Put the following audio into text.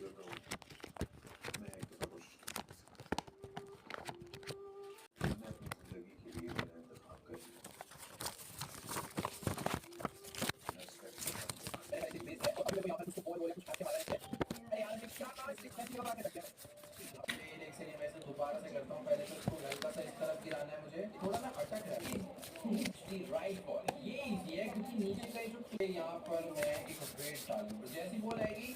मैं एक दफा कोशिश कर सकता हूं। मैं अपनी जिंदगी के लिए मेरा इंतखाब कर लिया। मैं स्टेप दोबारा से करता हूँ। पहले तो इसको हल्का सा इस तरफ गिराना है मुझे, थोड़ा ना अटक रहा है। राइट बॉल ये इजी है क्योंकि नीचे का जो यहाँ पर मैं एक वेट डालूँ, जैसी बॉल आएगी